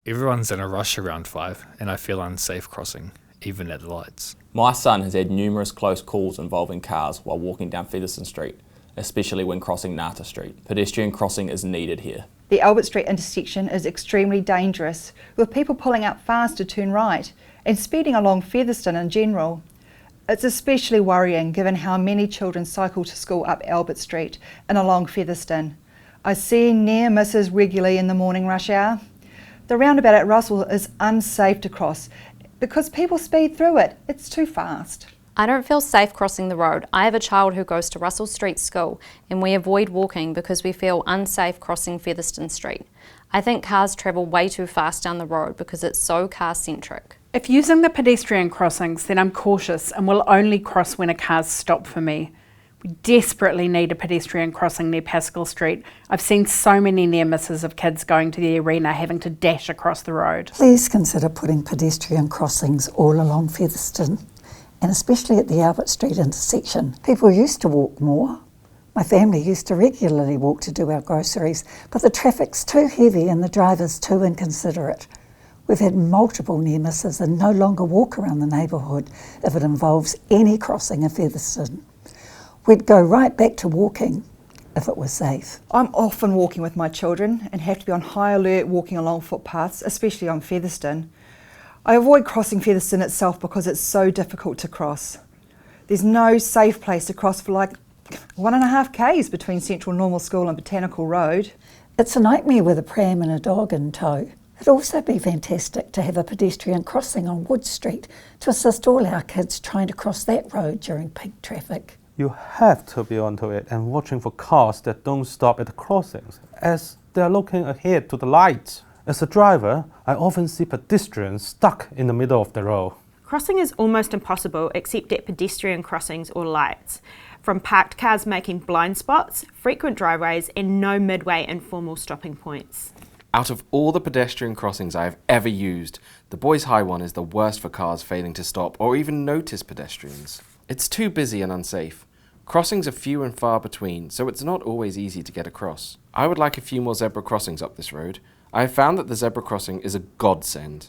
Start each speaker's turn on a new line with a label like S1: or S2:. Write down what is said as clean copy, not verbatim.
S1: Everyone's in a rush around 5 and I feel unsafe crossing, even at the lights.
S2: My son has had numerous close calls involving cars while walking down Featherston Street, especially when crossing Nata Street. Pedestrian crossing is needed here.
S3: The Albert Street intersection is extremely dangerous, with people pulling out fast to turn right and speeding along Featherston in general. It's especially worrying given how many children cycle to school up Albert Street and along Featherston. I see near misses regularly in the morning rush hour. The roundabout at Russell is unsafe to cross because people speed through it. It's too fast.
S4: I don't feel safe crossing the road. I have a child who goes to Russell Street School and we avoid walking because we feel unsafe crossing Featherston Street. I think cars travel way too fast down the road because it's so car-centric.
S5: If using the pedestrian crossings, then I'm cautious and will only cross when a car's stopped for me. We desperately need a pedestrian crossing near Pascal Street. I've seen so many near misses of kids going to the arena having to dash across the road.
S6: Please consider putting pedestrian crossings all along Featherston, and especially at the Albert Street intersection. People used to walk more. My family used to regularly walk to do our groceries, but the traffic's too heavy and the driver's too inconsiderate. We've had multiple near misses and no longer walk around the neighbourhood if it involves any crossing of Featherston. We'd go right back to walking if it was safe.
S3: I'm often walking with my children and have to be on high alert walking along footpaths, especially on Featherston. I avoid crossing Featherston itself because it's so difficult to cross. There's no safe place to cross for like 1.5 k's between Central Normal School and Botanical Road.
S6: It's a nightmare with a pram and a dog in tow. It'd also be fantastic to have a pedestrian crossing on Wood Street to assist all our kids trying to cross that road during peak traffic.
S7: You have to be onto it and watching for cars that don't stop at the crossings, as they're looking ahead to the lights. As a driver, I often see pedestrians stuck in the middle of the road.
S8: Crossing is almost impossible except at pedestrian crossings or lights, from parked cars making blind spots, frequent driveways and no midway informal stopping points.
S9: Out of all the pedestrian crossings I have ever used, the Boys High one is the worst for cars failing to stop or even notice pedestrians. It's too busy and unsafe. Crossings are few and far between, so it's not always easy to get across. I would like a few more zebra crossings up this road. I have found that the zebra crossing is a godsend.